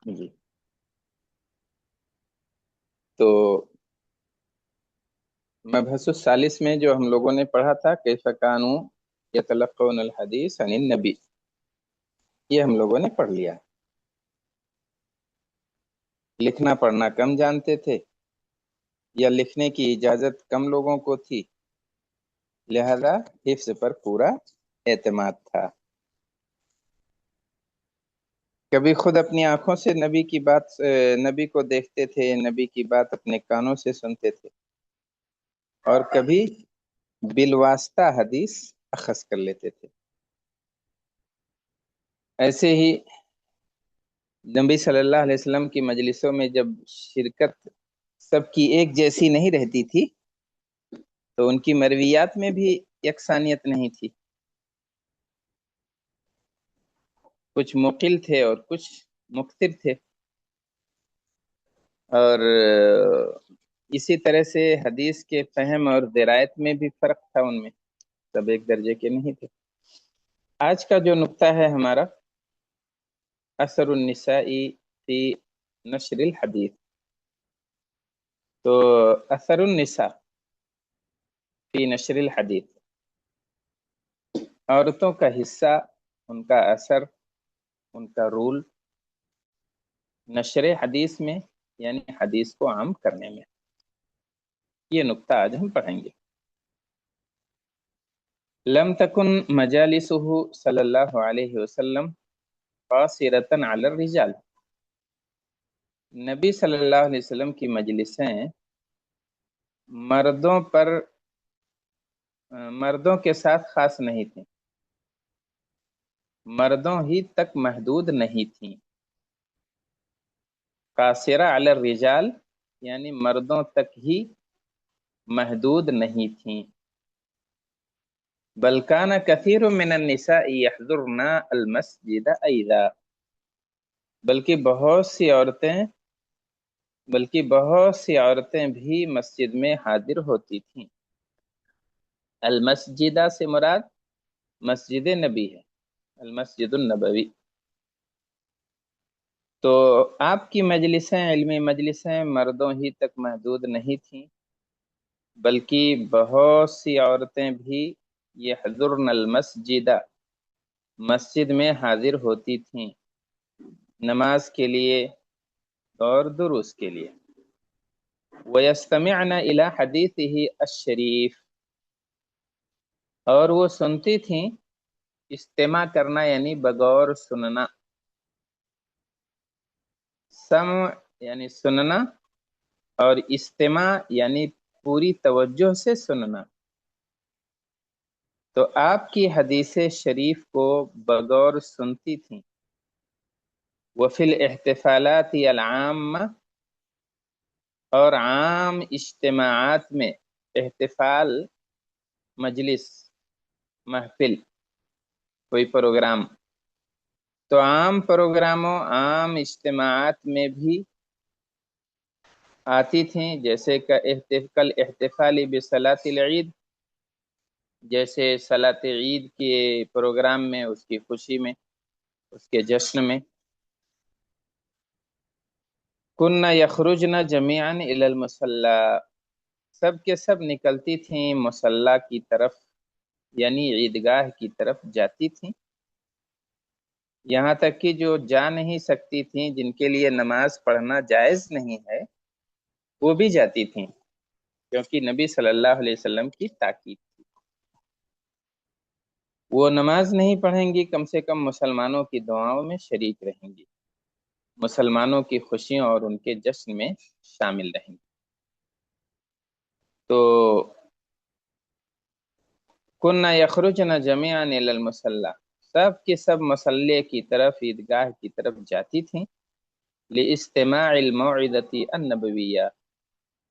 جی، تو مبحث الثالث میں جو ہم لوگوں نے پڑھا تھا کیف کانوا یتلقون الحدیث عن النبی، یہ ہم لوگوں نے پڑھ لیا۔ لکھنا پڑھنا کم جانتے تھے یا لکھنے کی اجازت کم لوگوں کو تھی، لہذا حفظ پر پورا اعتماد تھا۔ کبھی خود اپنی آنکھوں سے نبی کو دیکھتے تھے، نبی کی بات اپنے کانوں سے سنتے تھے، اور کبھی بالواسطہ حدیث اخذ کر لیتے تھے۔ ایسے ہی نبی صلی اللہ علیہ وسلم کی مجلسوں میں جب شرکت سب کی ایک جیسی نہیں رہتی تھی تو ان کی مرویات میں بھی یکسانیت نہیں تھی، کچھ مقل تھے اور کچھ مکثر تھے، اور اسی طرح سے حدیث کے فہم اور درایت میں بھی فرق تھا، ان میں سب ایک درجے کے نہیں تھے۔ آج کا جو نقطہ ہے ہمارا اثر النساء فی نشر الحدیث، تو اثر النساء فی نشر الحدیث، عورتوں کا حصہ، ان کا اثر، ان کا رول نشر حدیث میں یعنی حدیث کو عام کرنے میں، یہ نقطہ آج ہم پڑھیں گے۔ لم تکن مجالسہ صلی اللہ علیہ وسلم قاصرۃ علی الرجال، نبی صلی اللہ علیہ وسلم کی مجلسیں مردوں کے ساتھ خاص نہیں تھیں، مردوں ہی تک محدود نہیں تھیں۔ قاصرہ علی الرجال یعنی مردوں تک ہی محدود نہیں تھیں، بل کان کثیر من النساء یحضرن المسجد ایضا، بلکہ بہت سی عورتیں بھی مسجد میں حاضر ہوتی تھیں۔ المسجدہ سے مراد مسجد نبی ہے، المسجد النبوی۔ تو آپ کی مجلسیں، علمی مجلسیں مردوں ہی تک محدود نہیں تھیں، بلکہ بہت سی عورتیں بھی یحضرن المسجد مسجد میں حاضر ہوتی تھیں، نماز کے لیے اور دروس کے لیے۔ وَيَسْتَمِعْنَ إِلَى حَدِيثِهِ الشَّرِيفِ، اور وہ سنتی تھیں، استماع کرنا یعنی بغور سننا، سمع یعنی سننا اور استماع یعنی پوری توجہ سے سننا، تو آپ کی حدیث شریف کو بغور سنتی تھیں۔ وفی الاحتفالات العامہ، اور عام اجتماعات میں، احتفال مجلس محفل کوئی پروگرام، تو عام پروگراموں عام اجتماعات میں بھی آتی تھیں، جیسے کل احتفال بصلاۃ العید، جیسے صلاۃ عید کے پروگرام میں، اس کی خوشی میں، اس کے جشن میں۔ کننا یخرجن جمیعا الی المصلی، سب کے سب نکلتی تھیں مصلی کی طرف یعنی عیدگاہ کی طرف جاتی تھیں، یہاں تک کہ جو جا نہیں سکتی تھیں، جن کے لیے نماز پڑھنا جائز نہیں ہے، وہ بھی جاتی تھیں، کیونکہ نبی صلی اللہ علیہ وسلم کی تاکید تھی۔ وہ نماز نہیں پڑھیں گی، کم سے کم مسلمانوں کی دعاؤں میں شریک رہیں گی، مسلمانوں کی خوشیوں اور ان کے جشن میں شامل رہیں گی۔ تو کننا یخرجن جمیعا الی المصلی، سب کے سب مصلی کی طرف، عیدگاہ کی طرف جاتی تھیں، لاستماع الموعظۃ النبویہ،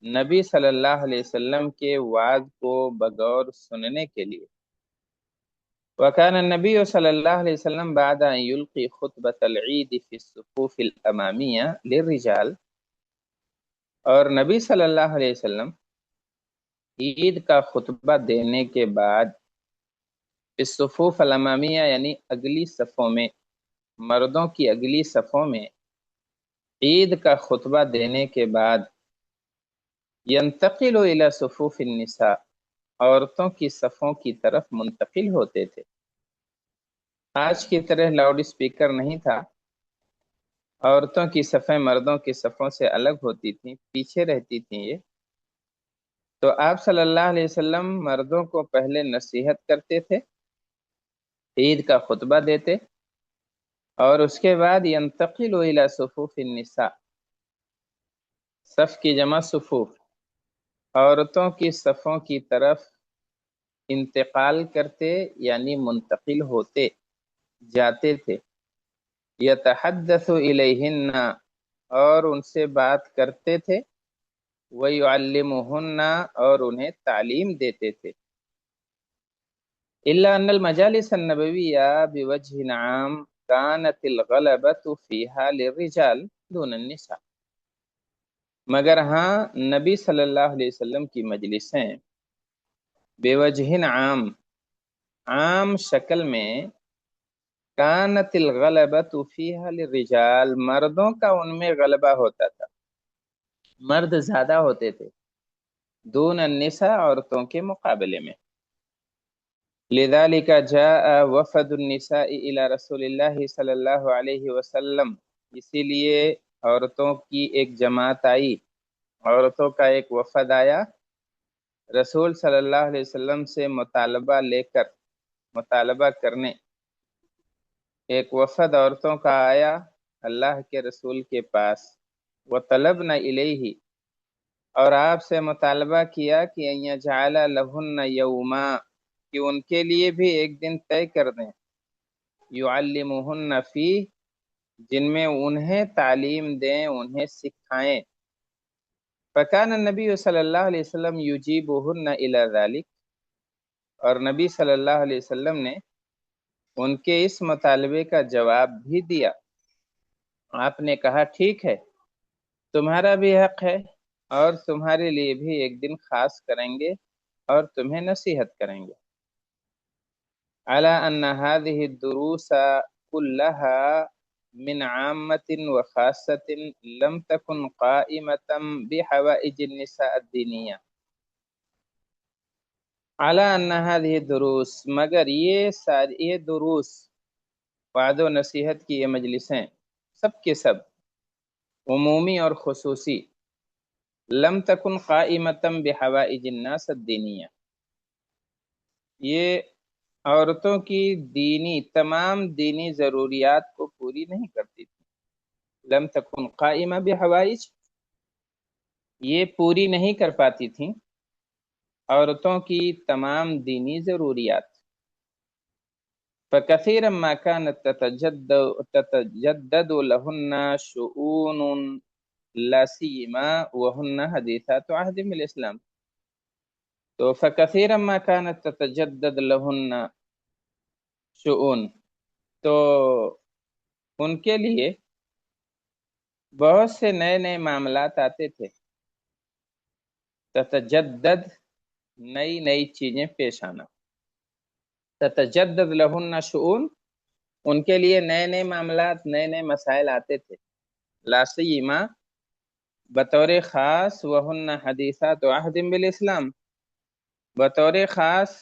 نبی صلی اللہ علیہ وسلم کے وعظ کو بغور سننے کے لیے۔ وکان النبی صلی اللہ علیہ وسلم بعد ان یلقی خطبۃ العید فی الصفوف الامامیہ للرجال، اور نبی صلی اللہ علیہ وسلم عید کا خطبہ دینے کے بعد الصفوف الامامیہ یعنی اگلی صفوں میں، مردوں کی اگلی صفوں میں، عید کا خطبہ دینے کے بعد ینتقل الی صفوف النساء، عورتوں کی صفوں کی طرف منتقل ہوتے تھے۔ آج کی طرح لاؤڈ اسپیکر نہیں تھا، عورتوں کی صفیں مردوں کی صفوں سے الگ ہوتی تھیں، پیچھے رہتی تھیں یہ۔ تو آپ صلی اللہ علیہ وسلم مردوں کو پہلے نصیحت کرتے تھے، عید کا خطبہ دیتے، اور اس کے بعد ینتقل الی صفوف النساء، صف کی جمع صفوف، عورتوں کی صفوں کی طرف انتقال کرتے یعنی منتقل ہوتے جاتے تھے۔ یتحدث الیہن، اور ان سے بات کرتے تھے، وَيُعَلِّمُهُنَّ، اور انہیں تعلیم دیتے تھے۔ إِلَّا أَنَّ الْمَجَالِسَ النَّبَوِيَّةَ بِوَجْهٍ عَامٍ كَانَتِ الْغَلَبَةُ فِيهَا لِلرِّجَالِ دُونَ النِّسَاءِ، مگر ہاں نبی صلی اللہ علیہ وسلم کی مجلسیں بِوَجْهٍ عام، عام شکل میں، كانت الغلبة فيها للرجال، مردوں کا ان میں غلبہ ہوتا تھا، مرد زیادہ ہوتے تھے، دون النساء، عورتوں کے مقابلے میں۔ لذلك جاء وفد النساء الى رسول اللہ صلی اللہ علیہ وسلم، اسی لیے عورتوں کی ایک جماعت آئی، عورتوں کا ایک وفد آیا رسول صلی اللہ علیہ وسلم سے مطالبہ لے کر، مطالبہ کرنے۔ ایک وفد عورتوں کا آیا اللہ کے رسول کے پاس، وطلبنا الیہ، اور آپ سے مطالبہ کیا کہ ان یجعل لہن یوما، کہ ان کے لیے بھی ایک دن طے کر دیں، یعلمہن فی، جن میں انہیں تعلیم دیں، انہیں سکھائیں۔ فکان النبی صلی اللہ علیہ وسلم یجیبہن الی ذلک، اور نبی صلی اللہ علیہ وسلم نے ان کے اس مطالبے کا جواب بھی دیا۔ آپ نے کہا ٹھیک ہے، تمہارا بھی حق ہے، اور تمہارے لیے بھی ایک دن خاص کریں گے اور تمہیں نصیحت کریں گے۔ علی ان هذه الدروس كلها من عامة وخاصة لم تكن قائمة بحوائج النساء الدینیہ، علی ان هذه الدروس، مگر یہ دروس، وعظ و نصیحت کی یہ مجلسیں، سب کے سب، عمومی اور خصوصی، لم تکن قائمة بحوائج الناس الدینیہ، یہ عورتوں کی تمام دینی ضروریات کو پوری نہیں کرتی تھی۔ لم تکن قائمہ بحوائج، یہ پوری نہیں کر پاتی تھیں عورتوں کی تمام دینی ضروریات۔ فکثیرا ما كانت تتجدد لهن شؤون لا سیما وهن حدیثات عہد بالاسلام، تو فکثیرا ما كانت تتجدد لهن شؤون، تو ان کے لیے بہت سے نئے نئے معاملات آتے تھے، تتجدد، نئی نئی چیزیں پیش آنا، تتجدد لہن شؤون، ان کے لیے نئے نئے معاملات، نئے نئے مسائل آتے تھے، لا سیما، بطور خاص، وہن حدیثات عہد بالاسلام، بطور خاص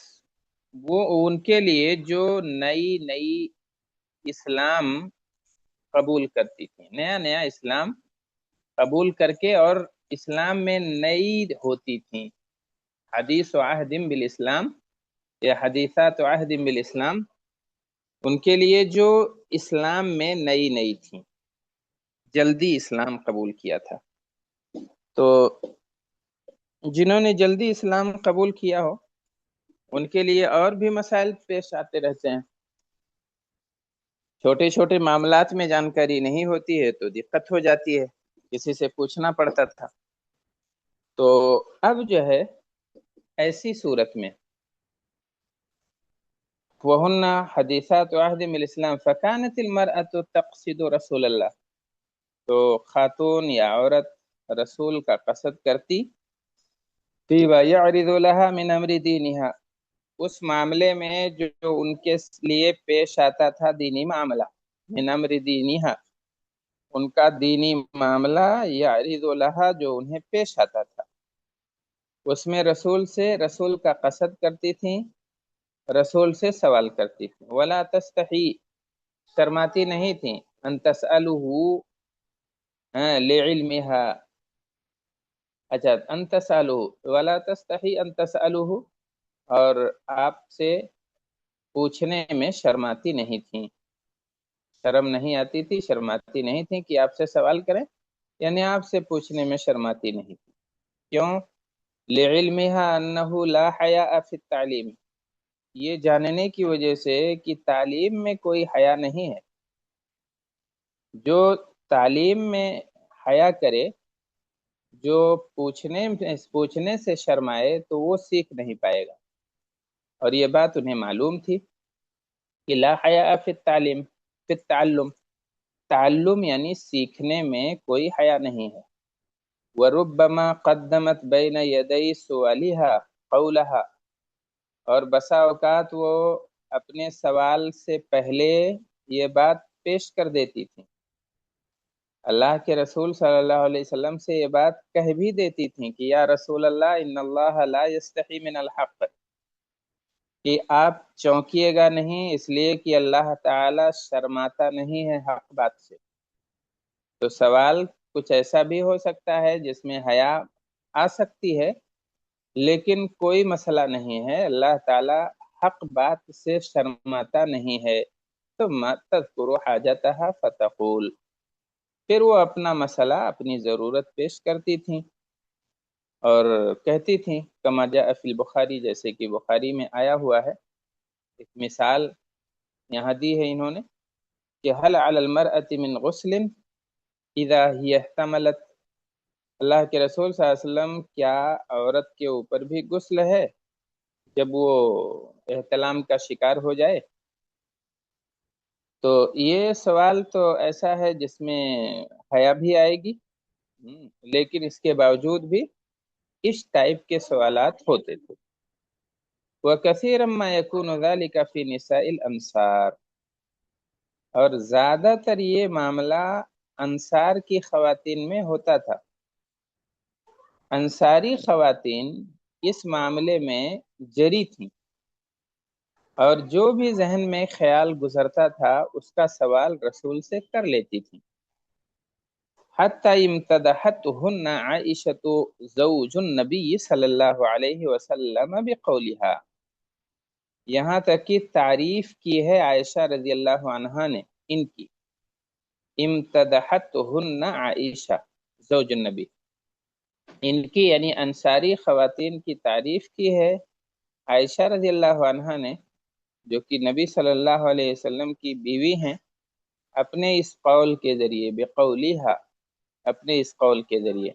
وہ ان کے لیے جو نئی نئی اسلام قبول کرتی تھی، نیا نیا اسلام قبول کر کے اور اسلام میں نئی ہوتی تھیں، حدیث و عہد بالاسلام یا حدیثات و عہد بالاسلام، ان کے لیے جو اسلام میں نئی نئی تھیں، جلدی اسلام قبول کیا تھا۔ تو جنہوں نے جلدی اسلام قبول کیا ہو ان کے لیے اور بھی مسائل پیش آتے رہتے ہیں، چھوٹے چھوٹے معاملات میں جانکاری نہیں ہوتی ہے تو دقت ہو جاتی ہے، کسی سے پوچھنا پڑتا تھا۔ تو اب جو ہے ایسی صورت میں وہن حدیثات عہد بالاسلام فکانت المرأة تقصد رسول اللہ، تو خاتون یا عورت رسول کا قصد کرتی، فیما یعرض لها من امر دینها، اس معاملے میں جو ان کے لیے پیش آتا تھا دینی معاملہ، من امر دینها، ان کا دینی معاملہ یعرض لہا جو انہیں پیش آتا تھا، اس میں رسول کا قصد کرتی تھیں، رسول سے سوال کرتی تھیں۔ ولا تستحی، شرماتی نہیں تھیں، ان تسألہ لعلمها، اچھا ان تسألہ، ولا تستحی ان تسألہ، اور آپ سے پوچھنے میں شرماتی نہیں تھیں، شرم نہیں آتی تھی، شرماتی نہیں تھیں کہ آپ سے سوال کریں، یعنی آپ سے پوچھنے میں شرماتی نہیں تھی۔ کیوں؟ لعلمها انه لا حیاء فی التعلیم، یہ جاننے کی وجہ سے کہ تعلیم میں کوئی حیا نہیں ہے، جو تعلیم میں حیا کرے، جو پوچھنے سے شرمائے تو وہ سیکھ نہیں پائے گا، اور یہ بات انہیں معلوم تھی کہ لا حیاء فی التعلیم، فی التعلم، تعلم یعنی سیکھنے میں کوئی حیا نہیں ہے۔ وربما قدمت بین یدی سؤالها قولها، اور بسا اوقات وہ اپنے سوال سے پہلے یہ بات پیش کر دیتی تھی، اللہ کے رسول صلی اللہ علیہ وسلم سے یہ بات کہہ بھی دیتی تھیں کہ یا رسول اللہ ان اللہ لا یستحی من الحق، کہ آپ چونکیے گا نہیں، اس لیے کہ اللہ تعالی شرماتا نہیں ہے حق بات سے۔ تو سوال کچھ ایسا بھی ہو سکتا ہے جس میں حیا آ سکتی ہے، لیکن کوئی مسئلہ نہیں ہے، اللہ تعالی حق بات سے شرماتا نہیں ہے۔ ثم تذکر حاجتها فتقول، پھر وہ اپنا مسئلہ، اپنی ضرورت پیش کرتی تھیں اور کہتی تھیں، کما جاء فی البخاری، جیسے کہ بخاری میں آیا ہوا ہے۔ ایک مثال یہاں دی ہے انہوں نے کہ هل علی المرأة من غسل اذا هی احتملت، اللہ کے رسول صلی اللہ علیہ وسلم کیا عورت کے اوپر بھی غسل ہے جب وہ احتلام کا شکار ہو جائے؟ تو یہ سوال تو ایسا ہے جس میں حیا بھی آئے گی، لیکن اس کے باوجود بھی اس ٹائپ کے سوالات ہوتے تھے۔ وَكَثِيرًا مَا يَكُونُ ذَلِكَ فِي نِسَاءِ الْأَنصَار، اور زیادہ تر یہ معاملہ انصار کی خواتین میں ہوتا تھا۔ انصاری خواتین اس معاملے میں جری تھیں، اور جو بھی ذہن میں خیال گزرتا تھا اس کا سوال رسول سے کر لیتی تھیں۔ حتی امتدحتہن عائشۃ زوج النبی صلی اللہ علیہ وسلم بقولها، یہاں تک کہ تعریف کی ہے عائشہ رضی اللہ عنہا نے ان کی، امتدحتہن عائشہ زوج النبی، ان کی یعنی انصاری خواتین کی تعریف کی ہے عائشہ رضی اللہ عنہا نے، جو کہ نبی صلی اللہ علیہ وسلم کی بیوی ہیں، اپنے اس قول کے ذریعے، بقولها، اپنے اس قول کے ذریعے،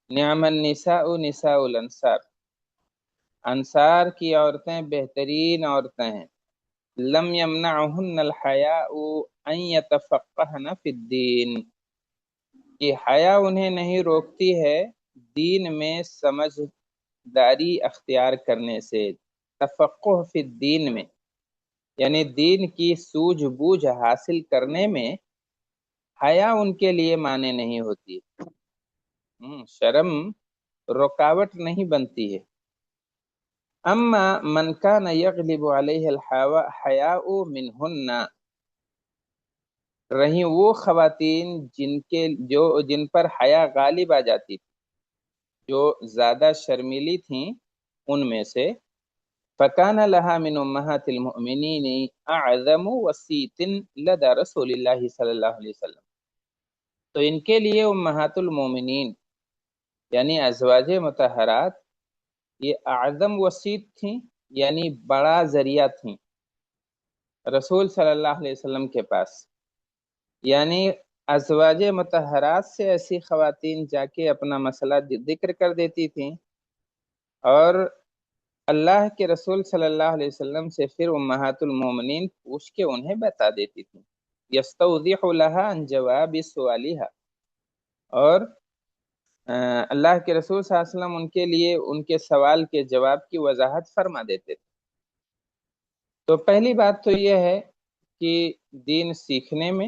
نعم النساء نساء الانصار، انصار کی عورتیں بہترین عورتیں ہیں، لم یمنعہن الحیاء ان یتفقہن فی الدین، کہ حیا انہیں نہیں روکتی ہے دین میں سمجھداری اختیار کرنے سے، تفقہ فی الدین میں، یعنی دین کی سوجھ بوجھ حاصل کرنے میں حیا ان کے لیے معنی نہیں ہوتی، شرم رکاوٹ نہیں بنتی ہے۔ اما من کان یغلب علیہ الحیاء منہن، رہیں وہ خواتین جن پر حیا غالب آ جاتی تھی، جو زیادہ شرمیلی تھیں ان میں سے، فَكَانَ لَهَا مِنْ أُمَّهَاتِ الْمُؤْمِنِينَ أَعْظَمُ وَسِيطٍ لَدَى رسول اللہ صلی اللہ علیہ وسلم، تو ان کے لیے امہات المومنین یعنی ازواج مطہرات یہ اعظم وسیط تھیں، یعنی بڑا ذریعہ تھیں رسول صلی اللہ علیہ وسلم کے پاس، یعنی ازواج مطہرات سے ایسی خواتین جا کے اپنا مسئلہ ذکر کر دیتی تھیں، اور اللہ کے رسول صلی اللہ علیہ وسلم سے پھر امہات المومنین پوچھ کے انہیں بتا دیتی تھیں، یستوضح لها عن جواب سؤالها، اور اللہ کے رسول صلی اللہ علیہ وسلم ان کے لیے ان کے سوال کے جواب کی وضاحت فرما دیتے تھے۔ تو پہلی بات تو یہ ہے کہ دین سیکھنے میں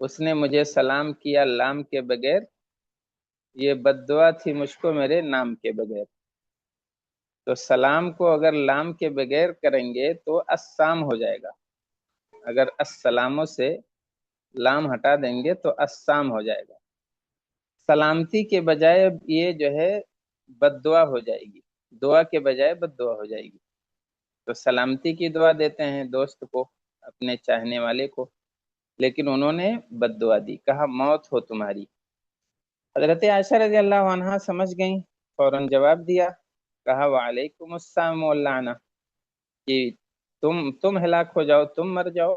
اس نے مجھے سلام کیا لام کے بغیر، یہ بد دعا تھی مجھ کو میرے نام کے بغیر۔ تو سلام کو اگر لام کے بغیر کریں گے تو السلام ہو جائے گا، اگر السلاموں سے لام ہٹا دیں گے تو السلام ہو جائے گا۔ سلامتی کے بجائے یہ جو ہے بد دعا ہو جائے گی، دعا کے بجائے بد دعا ہو جائے گی۔ تو سلامتی کی دعا دیتے ہیں دوست کو، اپنے چاہنے والے کو، لیکن انہوں نے بد دعا دی، کہا موت ہو تمہاری۔ حضرت عائشہ رضی اللہ عنہا سمجھ گئیں، فوراً جواب دیا، کہا وعلیکم السلام واللعنہ، کہ تم ہلاک ہو جاؤ، تم مر جاؤ،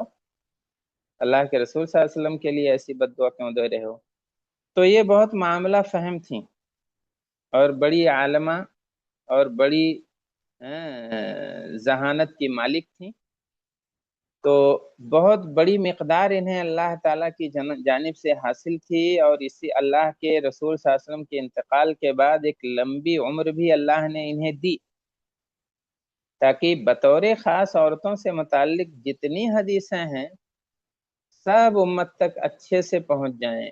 اللہ کے رسول صلی اللہ علیہ وسلم کے لیے ایسی بد دعا کیوں دے رہے ہو؟ تو یہ بہت معاملہ فہم تھیں اور بڑی عالمہ اور بڑی ذہانت کی مالک تھیں، تو بہت بڑی مقدار انہیں اللہ تعالیٰ کی جانب سے حاصل تھی، اور اسی اللہ کے رسول صلی اللہ علیہ وسلم کے انتقال کے بعد ایک لمبی عمر بھی اللہ نے انہیں دی، تاکہ بطور خاص عورتوں سے متعلق جتنی حدیثیں ہیں سب امت تک اچھے سے پہنچ جائیں۔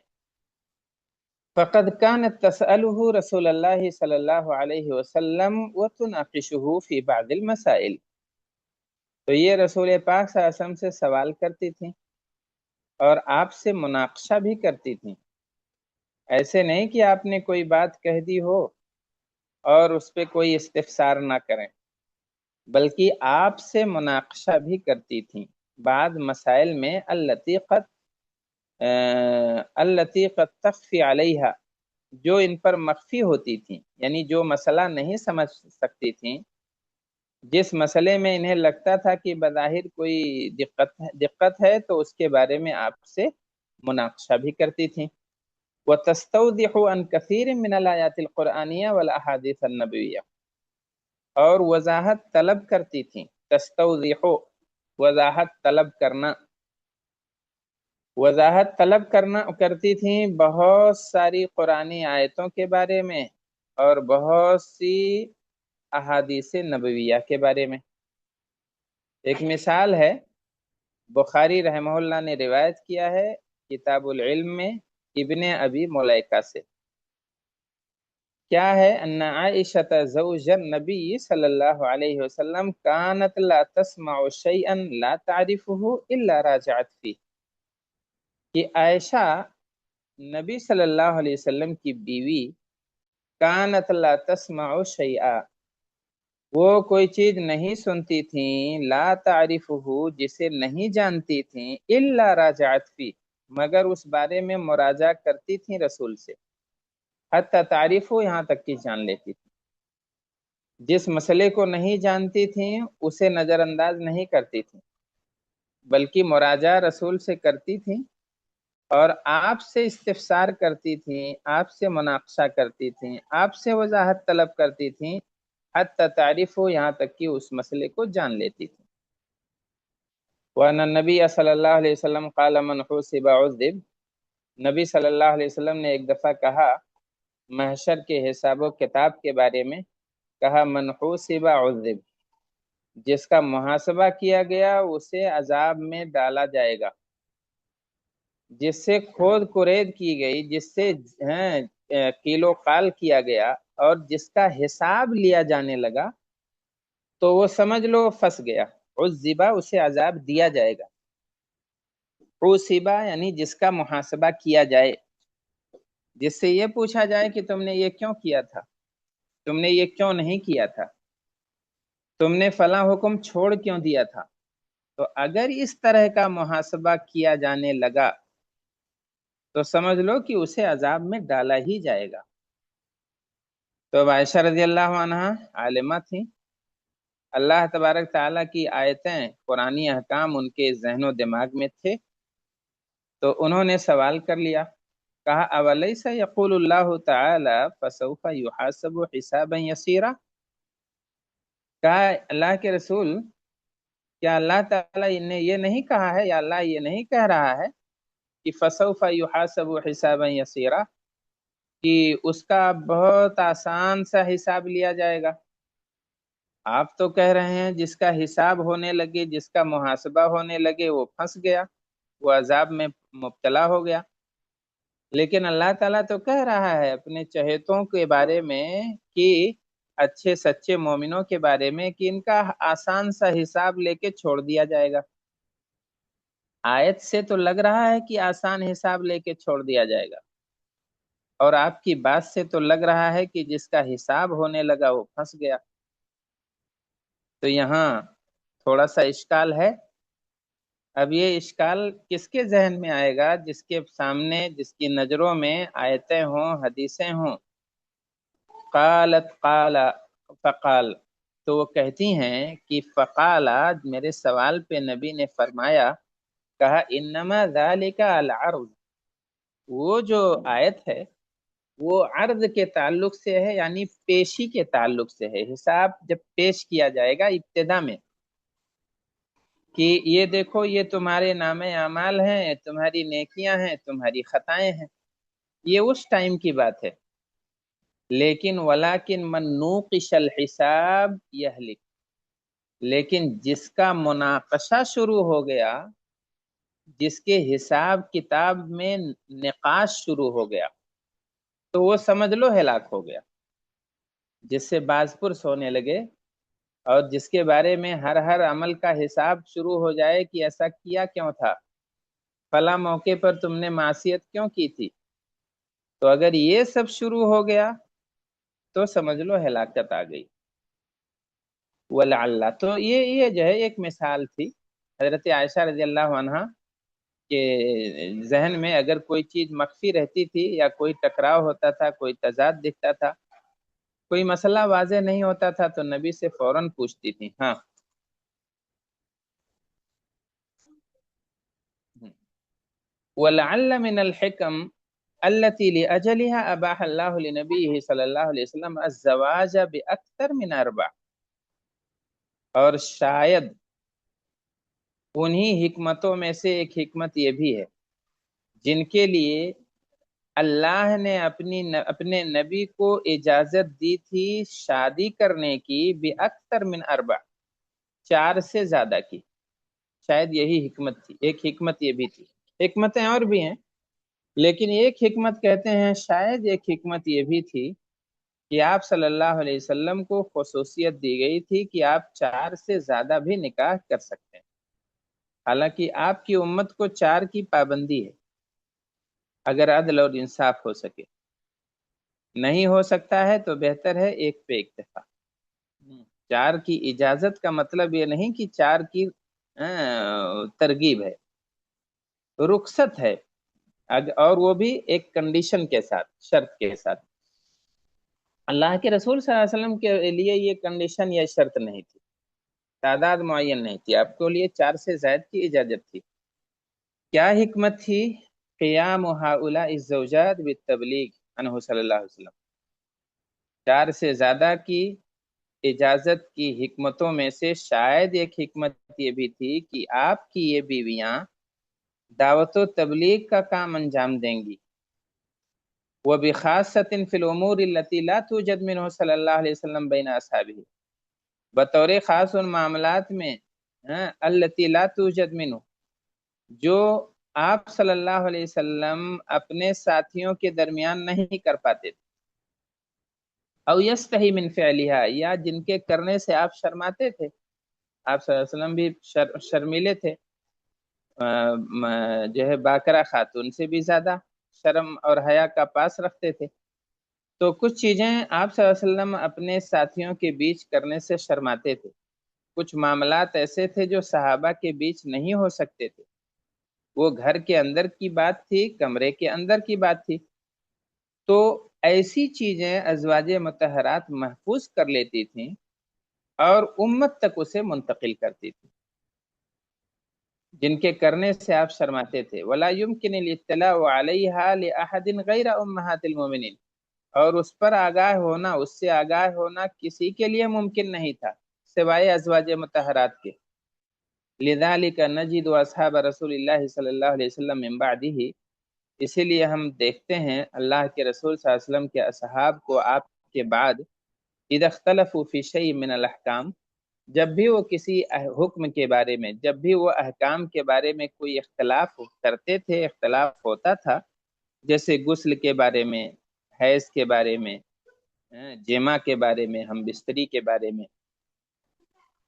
فقد كانت تسأله رسول اللہ صلی اللہ علیہ وسلم وتناقشه في بعض المسائل، تو یہ رسول پاک صلی اللہ علیہ وسلم سے سوال کرتی تھیں اور آپ سے مناقشہ بھی کرتی تھیں۔ ایسے نہیں کہ آپ نے کوئی بات کہہ دی ہو اور اس پہ کوئی استفسار نہ کریں، بلکہ آپ سے مناقشہ بھی کرتی تھیں بعض مسائل میں، التي قد تخفی علیہا، جو ان پر مخفی ہوتی تھیں، یعنی جو مسئلہ نہیں سمجھ سکتی تھیں، جس مسئلے میں انہیں لگتا تھا کہ بظاہر کوئی دقت ہے تو اس کے بارے میں آپ سے مناقشہ بھی کرتی تھیں۔ وتستوضح عن كثير من الآیات القرآنیہ والاحادیث النبویہ، اور وضاحت طلب کرتی تھیں، تستوضح وضاحت طلب کرنا، وضاحت طلب کرتی تھیں بہت ساری قرآنی آیتوں کے بارے میں اور بہت سی احادیث نبویہ کے بارے میں۔ ایک مثال ہے، بخاری رحمہ اللہ نے روایت کیا ہے کتاب العلم میں ابن ابی ملیکہ سے، کیا ہے، ان عائشہ زوج النبی صلی اللہ علیہ وسلم کانت لا تسمع شیئا لا تعرفه الا راجعت فيه، کہ عائشہ نبی صلی اللہ علیہ وسلم کی بیوی، کانت لا تسمع شیئا، وہ کوئی چیز نہیں سنتی تھیں، لا تعرفہ، جسے نہیں جانتی تھیں، الا راجعت فی، مگر اس بارے میں مراجعہ کرتی تھیں رسول سے، حتی تعریفو، یہاں تک کہ جان لیتی تھیں۔ جس مسئلے کو نہیں جانتی تھیں اسے نظر انداز نہیں کرتی تھیں، بلکہ مراجعہ رسول سے کرتی تھیں اور آپ سے استفسار کرتی تھیں، آپ سے مناقشہ کرتی تھیں، آپ سے وضاحت طلب کرتی تھیں، حتی تعریفو، یہاں تک کہ اس مسئلے کو جان لیتی تھیں۔ وَأَنَّ النَّبِيَّ صلی اللہ علیہ وسلم قال من حُوسِبَ عُذِّبَ، نبی صلی اللہ علیہ وسلم نے ایک دفعہ کہا محشر کے حساب و کتاب کے بارے میں، کہا من حُوسِبَ عُذِّبَ، جس کا محاسبہ کیا گیا اسے عذاب میں ڈالا جائے گا، جس سے کھود کرید کی گئی، جس سے کیلو قال کیا گیا اور جس کا حساب لیا جانے لگا، تو وہ سمجھ لو پھنس گیا۔ عذبہ، اسے عذاب دیا جائے گا، عصبہ یعنی جس کا محاسبہ کیا جائے، جس سے یہ پوچھا جائے کہ تم نے یہ کیوں کیا تھا، تم نے یہ کیوں نہیں کیا تھا، تم نے فلاں حکم چھوڑ کیوں دیا تھا۔ تو اگر اس طرح کا محاسبہ کیا جانے لگا تو سمجھ لو کہ اسے عذاب میں ڈالا ہی جائے گا۔ تو عائشہ رضی اللہ عنہ عالمہ تھیں، اللہ تبارک تعالیٰ کی آیتیں، قرآنی احکام ان کے ذہن و دماغ میں تھے، تو انہوں نے سوال کر لیا، کہا اولیس یقول اللہ تعالی فسوف یحاسب حسابا یسیرا، کہا اللہ کے رسول، کیا اللہ تعالیٰ نے یہ نہیں کہا ہے، یا اللہ یہ نہیں کہہ رہا ہے کہ فسوف یحاسب حسابا یسیرا، کہ اس کا بہت آسان سا حساب لیا جائے گا؟ آپ تو کہہ رہے ہیں جس کا حساب ہونے لگے، جس کا محاسبہ ہونے لگے وہ پھنس گیا، وہ عذاب میں مبتلا ہو گیا۔ لیکن اللہ تعالیٰ تو کہہ رہا ہے اپنے چہیتوں کے بارے میں کہ اچھے سچے مومنوں کے بارے میں کہ ان کا آسان سا حساب لے کے چھوڑ دیا جائے گا۔ آیت سے تو لگ رہا ہے کہ آسان حساب لے کے چھوڑ دیا جائے گا، اور آپ کی بات سے تو لگ رہا ہے کہ جس کا حساب ہونے لگا وہ پھنس گیا۔ تو یہاں تھوڑا سا اشکال ہے۔ اب یہ اشکال کس کے ذہن میں آئے گا؟ جس کے سامنے، جس کی نظروں میں آیتیں ہوں، حدیثیں ہوں۔ قالت قال فقال، تو وہ کہتی ہیں کہ فقال، میرے سوال پہ نبی نے فرمایا، کہا انما ذالک العرض، وہ جو آیت ہے وہ عرض کے تعلق سے ہے، یعنی پیشی کے تعلق سے ہے۔ حساب جب پیش کیا جائے گا ابتدا میں کہ یہ دیکھو یہ تمہارے نام اعمال ہیں، تمہاری نیکیاں ہیں، تمہاری خطائیں ہیں، یہ اس ٹائم کی بات ہے۔ لیکن ولیکن من نوقش الحساب یہلک، لیکن جس کا مناقشہ شروع ہو گیا، جس کے حساب کتاب میں نقاش شروع ہو گیا، تو وہ سمجھ لو ہلاک ہو گیا۔ جس سے باز پرس ہونے لگے اور جس کے بارے میں ہر عمل کا حساب شروع ہو جائے کہ ایسا کیا کیوں تھا، فلاں موقع پر تم نے معصیت کیوں کی تھی، تو اگر یہ سب شروع ہو گیا تو سمجھ لو ہلاکت آ گئی۔ ولعل، تو یہ جو ہے ایک مثال تھی حضرت عائشہ رضی اللہ عنہا کے ذہن میں اگر کوئی چیز مخفی رہتی تھی یا کوئی ٹکراؤ ہوتا تھا، کوئی تضاد دکھتا تھا، کوئی مسئلہ واضح نہیں ہوتا تھا، تو نبی سے فوراً پوچھتی تھی۔ ہاں، ولعل من الحکم التي لأجلها اباح الله لنبيه صلی اللہ علیہ وسلم الزواج باکثر من اربع، اور شاید انہی حکمتوں میں سے ایک حکمت یہ بھی ہے جن کے لیے اللہ نے اپنے نبی کو اجازت دی تھی شادی کرنے کی باکثر من اربع، 4 سے زیادہ کی۔ شاید یہی حکمت تھی، ایک حکمت یہ بھی تھی، حکمتیں اور بھی ہیں لیکن ایک حکمت کہتے ہیں شاید ایک حکمت یہ بھی تھی کہ آپ صلی اللہ علیہ وسلم کو خصوصیت دی گئی تھی کہ آپ 4 سے زیادہ بھی نکاح کر سکتے ہیں۔ حالانکہ آپ کی امت کو 4 کی پابندی ہے، اگر عدل اور انصاف ہو سکے، نہیں ہو سکتا ہے تو بہتر ہے ایک پہ اکتفا۔ 4 کی اجازت کا مطلب یہ نہیں کہ 4 کی ترغیب ہے، رخصت ہے، اور وہ بھی ایک کنڈیشن کے ساتھ، شرط کے ساتھ۔ اللہ کے رسول صلی اللہ علیہ وسلم کے لیے یہ کنڈیشن یا شرط نہیں تھی، تعداد معین نہیں تھی، آپ کے لیے 4 سے زائد کی اجازت تھی۔ کیا حکمت تھی؟ قیام ہؤلاء الزوجات بالتبلیغ عنہ صلی اللہ علیہ وسلم، 4 سے زیادہ کی اجازت کی حکمتوں میں سے شاید ایک حکمت یہ بھی تھی کہ آپ کی یہ بیویاں دعوت و تبلیغ کا کام انجام دیں گی، وبخاصۃ فی الامور التي لا توجد منہ صلی اللہ علیہ وسلم بین اصحابہ، بطور خاص ان معاملات میں التي لا توجد منہ، جو آپ صلی اللہ علیہ وسلم اپنے ساتھیوں کے درمیان نہیں کر پاتے تھے، او یستحی من فعلها، یا جن کے کرنے سے آپ شرماتے تھے، آپ صلی اللہ علیہ وسلم بھی شرمیلے تھے، جو ہے باکرہ خاتون سے بھی زیادہ شرم اور حیا کا پاس رکھتے تھے، تو کچھ چیزیں آپ صلی اللہ علیہ وسلم اپنے ساتھیوں کے بیچ کرنے سے شرماتے تھے، کچھ معاملات ایسے تھے جو صحابہ کے بیچ نہیں ہو سکتے تھے، وہ گھر کے اندر کی بات تھی، کمرے کے اندر کی بات تھی، تو ایسی چیزیں ازواج مطہرات محفوظ کر لیتی تھیں اور امت تک اسے منتقل کرتی تھی، جن کے کرنے سے آپ شرماتے تھے۔ ولا يمكن الاطلاع عليها لاحد غیر امہات المؤمنین، اور اس پر آگاہ ہونا، اس سے آگاہ ہونا کسی کے لیے ممکن نہیں تھا سوائے ازواج مطہرات کے۔ لذلك نجد اصحاب رسول اللہ صلی اللہ علیہ وسلم من بعدہ، اسی لیے ہم دیکھتے ہیں اللہ کے رسول صلی اللہ علیہ وسلم کے اصحاب کو آپ کے بعد، اذا اختلفوا فی شیء من الاحکام، جب بھی وہ کسی حکم کے بارے میں، جب بھی وہ احکام کے بارے میں کوئی اختلاف کرتے تھے، اختلاف ہوتا تھا، جیسے غسل کے بارے میں، حیض کے بارے میں، جمع کے بارے میں، ہم بستری کے بارے میں،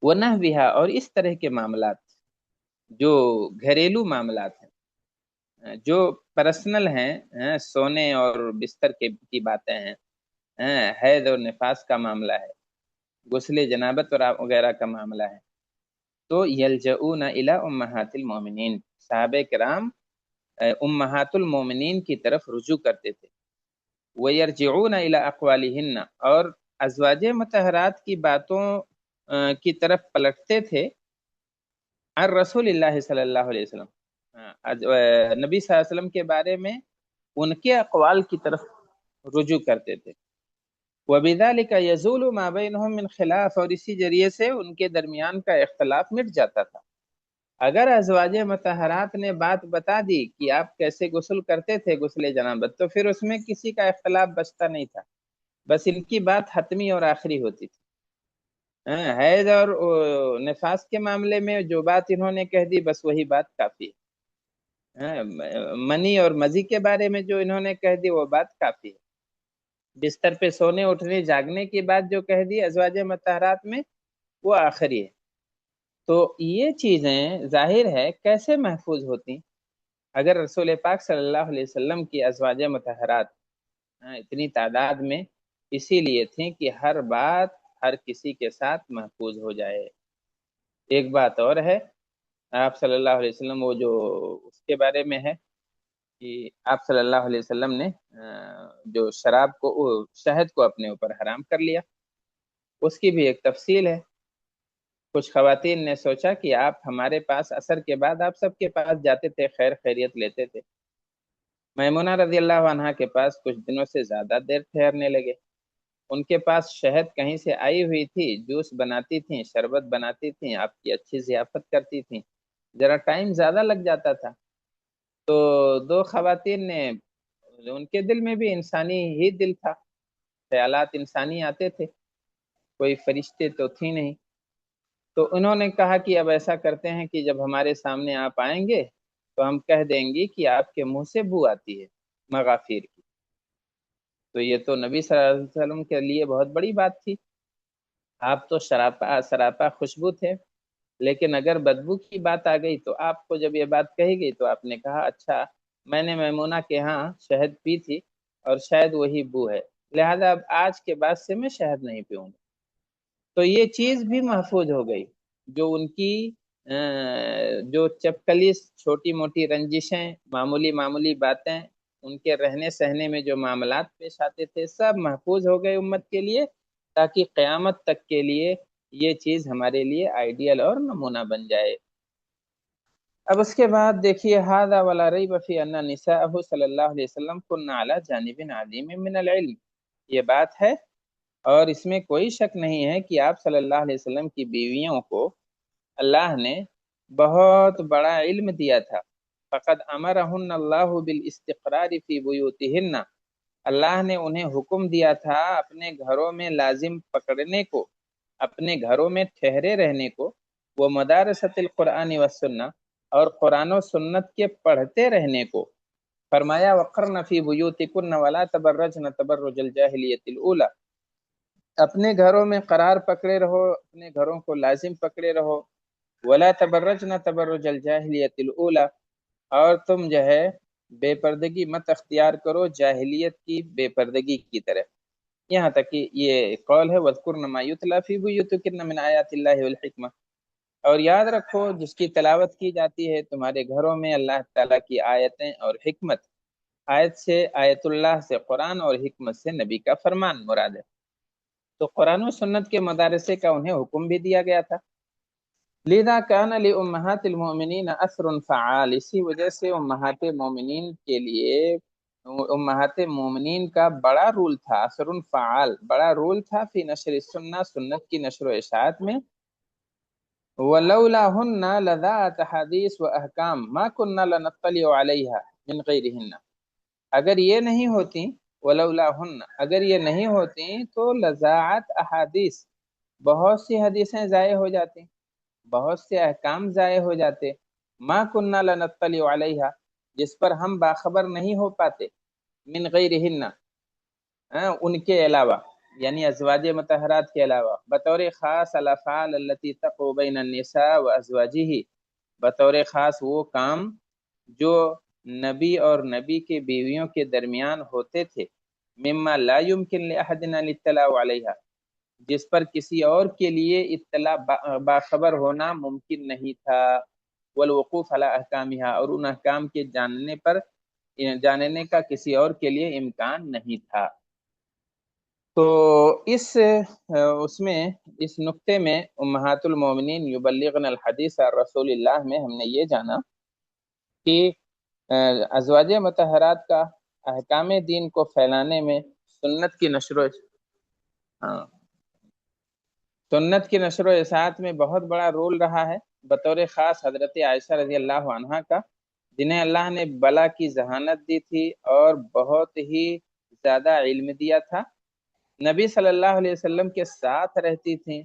وہ نہ بھی اور اس طرح کے معاملات جو گھریلو معاملات ہیں، جو پرسنل ہیں، سونے اور بستر کی باتیں ہیں، حیض اور نفاس کا معاملہ ہے، غسل جنابت اور وغیرہ کا معاملہ ہے، تو یلجؤون الی امہات المومنین، صحابہ کرام امہات المومنین کی طرف رجوع کرتے تھے، ویرجعون الی اقوالہن، اور ازواج مطہرات کی باتوں کی طرف پلٹتے تھے، عن رسول اللہ صلی اللہ علیہ وسلم، نبی صلی اللہ علیہ وسلم کے بارے میں ان کے اقوال کی طرف رجوع کرتے تھے، وَبِذَلِكَ يَزُولُ مَا بَيْنَهُم مِّن خِلَافٍ، اور اسی ذریعے سے ان کے درمیان کا اختلاف مٹ جاتا تھا۔ اگر ازواج مطہرات نے بات بتا دی کہ آپ کیسے غسل کرتے تھے، غسل جنابت، تو پھر اس میں کسی کا اختلاف بچتا نہیں تھا، بس ان کی بات حتمی اور آخری ہوتی تھی۔ حیض اور نفاس کے معاملے میں جو بات انہوں نے کہہ دی، بس وہی بات کافی ہے۔ منی اور مزی کے بارے میں جو انہوں نے کہہ دی، وہ بات کافی ہے۔ بستر پہ سونے اٹھنے جاگنے کی بات جو کہہ دی ازواج مطہرات میں، وہ آخری ہے۔ تو یہ چیزیں ظاہر ہے کیسے محفوظ ہوتی اگر رسول پاک صلی اللہ علیہ وسلم کی ازواج مطہرات اتنی تعداد میں اسی لیے تھیں کہ ہر بات ہر کسی کے ساتھ محفوظ ہو جائے۔ ایک بات اور ہے، آپ صلی اللہ علیہ وسلم، وہ جو اس کے بارے میں ہے کہ آپ صلی اللہ علیہ وسلم نے جو شراب کو، شہد کو اپنے اوپر حرام کر لیا، اس کی بھی ایک تفصیل ہے۔ کچھ خواتین نے سوچا کہ آپ ہمارے پاس عصر کے بعد آپ سب کے پاس جاتے تھے، خیر خیریت لیتے تھے، میمونہ رضی اللہ عنہا کے پاس کچھ دنوں سے زیادہ دیر ٹھہرنے لگے، ان کے پاس شہد کہیں سے آئی ہوئی تھی، جوس بناتی تھیں، شربت بناتی تھیں، آپ کی اچھی ضیافت کرتی تھیں، ذرا ٹائم زیادہ لگ جاتا تھا، تو دو خواتین نے، ان کے دل میں بھی انسانی ہی دل تھا، خیالات انسانی آتے تھے، کوئی فرشتے تو تھی نہیں، تو انہوں نے کہا کہ اب ایسا کرتے ہیں کہ جب ہمارے سامنے آپ آئیں گے تو ہم کہہ دیں گی کہ آپ کے منہ سے بو آتی ہے مغافیر کی۔ تو یہ تو نبی صلی اللہ علیہ وسلم کے لیے بہت بڑی بات تھی، آپ تو سراپا خوشبو تھے، لیکن اگر بدبو کی بات آ گئی تو آپ کو جب یہ بات کہی گئی تو آپ نے کہا اچھا، میں نے میمونہ کے ہاں شہد پی تھی اور شاید وہی بو ہے، لہذا اب آج کے بعد سے میں شہد نہیں پیوں گا۔ تو یہ چیز بھی محفوظ ہو گئی، جو ان کی جو چپکلی چھوٹی موٹی رنجشیں، معمولی معمولی باتیں، ان کے رہنے سہنے میں جو معاملات پیش آتے تھے، سب محفوظ ہو گئے امت کے لیے، تاکہ قیامت تک کے لیے یہ چیز ہمارے لیے آئیڈیل اور نمونہ بن جائے۔ اب اس کے بعد دیکھیے، ھذا ولا ریب فی ان نساءہ صلی اللہ علیہ وسلم کن علی جانب عظیم من العلم، یہ بات ہے اور اس میں کوئی شک نہیں ہے کہ آپ صلی اللہ علیہ وسلم کی بیویوں کو اللہ نے بہت بڑا علم دیا تھا۔ فقد امرہن اللہ بالاستقرار فی بیوتہن، اللہ نے انہیں حکم دیا تھا اپنے گھروں میں لازم پکڑنے کو، اپنے گھروں میں ٹھہرے رہنے کو، وہ مدارست القرآن والسنہ، اور قرآن و سنت کے پڑھتے رہنے کو۔ فرمایا وقرن فی بیوتکن ولا تبرجن تبرج الجاہلیۃ الاولی، اپنے گھروں میں قرار پکڑے رہو، اپنے گھروں کو لازم پکڑے رہو، ولا تبرجن تبرج الجاہلیۃ الاولی، اور تم جو ہے بے پردگی مت اختیار کرو جاہلیت کی بے پردگی کی طرف، یہاں تک کہ یہ قول ہے وَاذْكُرْنَ مَا يُتْلَى فِي بُيُوتِكُنَّ مِنْ آیَاتِ اللَّهِ وَالْحِکْمَةِ، اور یاد رکھو جس کی تلاوت کی جاتی ہے تمہارے گھروں میں اللہ تعالیٰ کی آیتیں اور حکمت، آیت سے آیت اللہ سے قرآن اور حکمت سے نبی کا فرمان مراد ہے، تو قرآن و سنت کے مدارسے کا انہیں حکم بھی دیا گیا تھا۔ لذا کان لامہات المؤمنین اثر فعال، اسی وجہ سے امہات مومنین کے لیے، امہات مومنین کا بڑا رول تھا، اثر فعال، بڑا رول تھا فی نشر السنہ، سنت کی نشر و اشاعت میں، ولولاہن لذاعت حدیث و احکام ما کننا لنطلع علیہا من غیرہن، اگر یہ نہیں ہوتی، ولولاہن، اگر یہ نہیں ہوتی تو لذاعت احادیث، بہت سی حدیثیں ضائع ہو جاتی، بہت سے احکام ضائع ہو جاتے، ما کننا لنطلع علیہا، جس پر ہم باخبر نہیں ہو پاتے، من غیرہن، ان کے علاوہ، یعنی ازواج مطہرات کے علاوہ، بطور خاص الافعال التي تقع بین النساء وازواجہ، بطور خاص وہ کام جو نبی اور نبی کے بیویوں کے درمیان ہوتے تھے، مما لا يمكن لأحد ان الاطلاع علیہا، جس پر کسی اور کے لیے اطلاع باخبر ہونا ممکن نہیں تھا، والوقوف علی احکامها، اور ان احکام کے جاننے کا کسی اور کے لیے امکان نہیں تھا۔ تو اس میں اس نقطے میں امہات المومنین یبلغن الحدیث عن رسول اللہ میں ہم نے یہ جانا کہ ازواج مطہرات کا احکام دین کو پھیلانے میں سنت کی نشر و ہاں سنت کی نشر و اشاعت میں بہت بڑا رول رہا ہے، بطور خاص حضرت عائشہ رضی اللہ عنہا کا، جنہیں اللہ نے بلا کی ذہانت دی تھی اور بہت ہی زیادہ علم دیا تھا، نبی صلی اللہ علیہ وسلم کے ساتھ رہتی تھیں،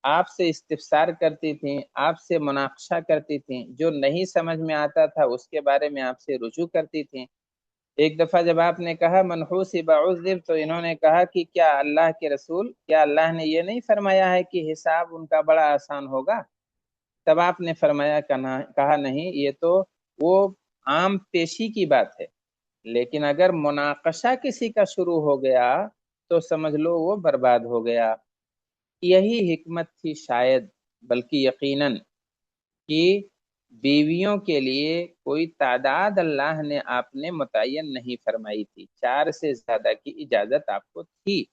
آپ سے استفسار کرتی تھیں، آپ سے مناقشہ کرتی تھیں، جو نہیں سمجھ میں آتا تھا اس کے بارے میں آپ سے رجوع کرتی تھیں۔ ایک دفعہ جب آپ نے کہا منحوسب عذب، تو انہوں نے کہا کہ کیا اللہ کے رسول، کیا اللہ نے یہ نہیں فرمایا ہے کہ حساب ان کا بڑا آسان ہوگا؟ تب آپ نے فرمایا کہا نہیں، یہ تو وہ عام پیشی کی بات ہے، لیکن اگر مناقشہ کسی کا شروع ہو گیا تو سمجھ لو وہ برباد ہو گیا۔ یہی حکمت تھی شاید، بلکہ یقیناً، کہ بیویوں کے لیے کوئی تعداد اللہ نے آپ نے متعین نہیں فرمائی تھی، 4 سے زیادہ کی اجازت آپ کو تھی،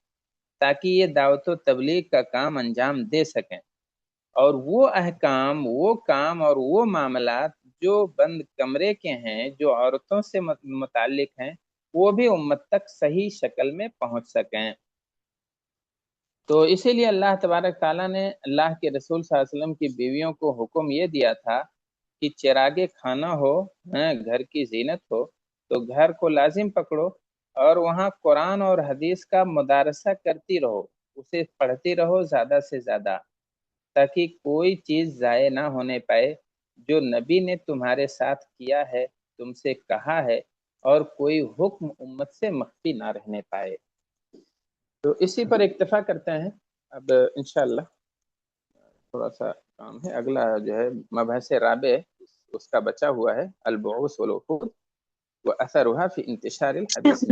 تاکہ یہ دعوت و تبلیغ کا کام انجام دے سکیں، اور وہ احکام، وہ کام اور وہ معاملات جو بند کمرے کے ہیں، جو عورتوں سے متعلق ہیں، وہ بھی امت تک صحیح شکل میں پہنچ سکیں۔ تو اسی لیے اللہ تبارک تعالیٰ نے اللہ کے رسول صلی اللہ علیہ وسلم کی بیویوں کو حکم یہ دیا تھا کہ چراغ کھانا ہو، گھر کی زینت ہو، تو گھر کو لازم پکڑو اور وہاں قرآن اور حدیث کا مدارسہ کرتی رہو، اسے پڑھتی رہو زیادہ سے زیادہ، تاکہ کوئی چیز ضائع نہ ہونے پائے جو نبی نے تمہارے ساتھ کیا ہے، تم سے کہا ہے، اور کوئی حکم امت سے مخفی نہ رہنے پائے۔ تو اسی پر اکتفا کرتے ہیں، اب انشاءاللہ تھوڑا سا کام ہے، اگلا جو ہے مبحث رابع اس کا بچا ہوا ہے، البعوث والوفود واثرها فی انتشار الحدیث۔